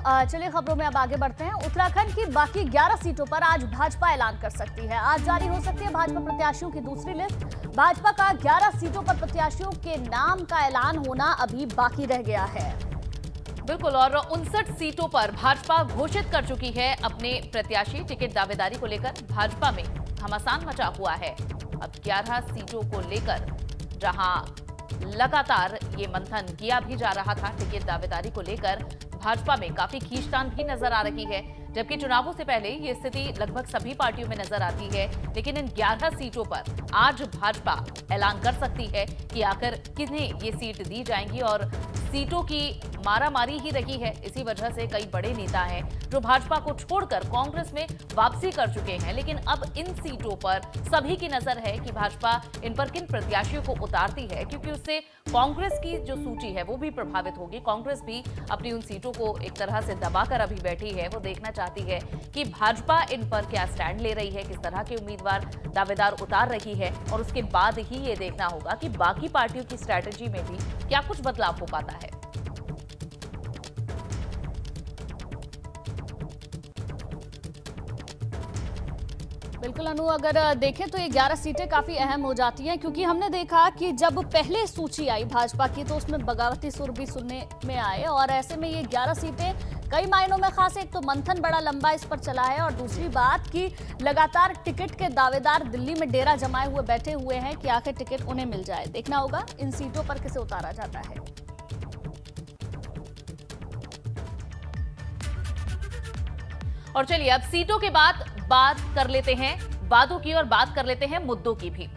चलिए खबरों में अब आगे बढ़ते हैं। उत्तराखंड की बाकी 11 सीटों पर आज भाजपा ऐलान कर सकती है। आज जारी हो सकती है भाजपा प्रत्याशियों की दूसरी लिस्ट। भाजपा का 11 सीटों पर प्रत्याशियों के नाम का ऐलान होना अभी बाकी रह गया है। बिल्कुल, और 59 सीटों पर भाजपा घोषित कर चुकी है अपने प्रत्याशी। टिकट दावेदारी को लेकर भाजपा में घमासान मचा हुआ है। अब 11 सीटों को लेकर जहां लगातार ये मंथन किया भी जा रहा था, टिकट दावेदारी को लेकर भाजपा में काफी खींचतान भी नजर आ रही है। जबकि चुनावों से पहले ये स्थिति लगभग सभी पार्टियों में नजर आती है, लेकिन इन 11 सीटों पर आज भाजपा ऐलान कर सकती है कि आखिर किन्हें ये सीट दी जाएंगी। और सीटों की मारामारी ही रही है। इसी वजह से कई बड़े नेता हैं जो भाजपा को छोड़कर कांग्रेस में वापसी कर चुके हैं। लेकिन अब इन सीटों पर सभी की नजर है कि भाजपा इन पर किन प्रत्याशियों को उतारती है, क्योंकि उससे कांग्रेस की जो सूची है वो भी प्रभावित होगी। कांग्रेस भी अपनी उन सीटों को एक तरह से दबाकर अभी बैठी है। वो देखना चाहती है कि भाजपा इन पर क्या स्टैंड ले रही है, किस तरह के उम्मीदवार दावेदार उतार रही है, और उसके बाद ही ये देखना होगा कि बाकी पार्टियों की स्ट्रैटेजी में भी क्या कुछ बदलाव हो पाता है। बिल्कुल अनु, अगर देखें तो ये 11 सीटें काफी अहम हो जाती हैं, क्योंकि हमने देखा कि जब पहले सूची आई भाजपा की तो उसमें बगावती सुर भी सुनने में आए। और ऐसे में ये 11 सीटें कई मायनों में खास, एक तो मंथन बड़ा लंबा इस पर चला है, और दूसरी बात कि लगातार टिकट के दावेदार दिल्ली में डेरा जमाए हुए बैठे हुए हैं कि आखिर टिकट उन्हें मिल जाए। देखना होगा इन सीटों पर किसे उतारा जाता है। और चलिए अब सीटों के बाद बात कर लेते हैं वादों की, और बात कर लेते हैं मुद्दों की भी।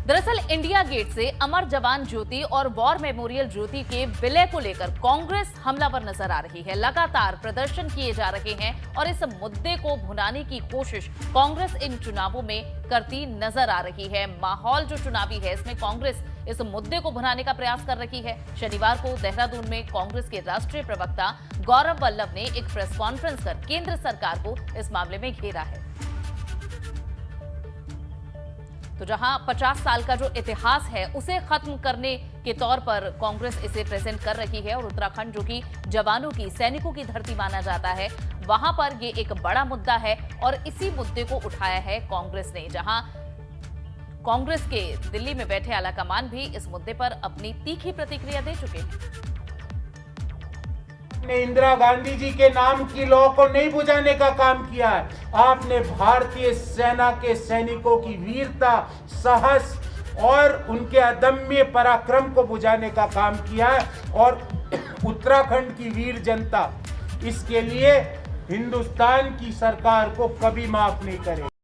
दरअसल इंडिया गेट से अमर जवान ज्योति और वॉर मेमोरियल ज्योति के विलय को लेकर कांग्रेस हमलावर नजर आ रही है। लगातार प्रदर्शन किए जा रहे हैं और इस मुद्दे को भुनाने की कोशिश कांग्रेस इन चुनावों में करती नजर आ रही है। माहौल जो चुनावी है इसमें कांग्रेस इस मुद्दे को भुनाने का प्रयास कर रही है। शनिवार को देहरादून में कांग्रेस के राष्ट्रीय प्रवक्ता गौरव वल्लभ ने एक प्रेस कॉन्फ्रेंस कर केंद्र सरकार को इस मामले में घेरा है। तो जहां 50 साल का जो इतिहास है उसे खत्म करने के तौर पर कांग्रेस इसे प्रेजेंट कर रही है, और उत्तराखंड जो कि जवानों की, सैनिकों की धरती माना जाता है, वहां पर ये एक बड़ा मुद्दा है। और इसी मुद्दे को उठाया है कांग्रेस ने, जहां कांग्रेस के दिल्ली में बैठे आलाकमान भी इस मुद्दे पर अपनी तीखी प्रतिक्रिया दे चुके हैं। आपने इंदिरा गांधी जी के नाम की लौ को नहीं बुझाने का काम किया है। आपने भारतीय सेना के सैनिकों की वीरता, साहस और उनके अदम्य पराक्रम को बुझाने का काम किया है। और उत्तराखंड की वीर जनता इसके लिए हिंदुस्तान की सरकार को कभी माफ नहीं करेगी।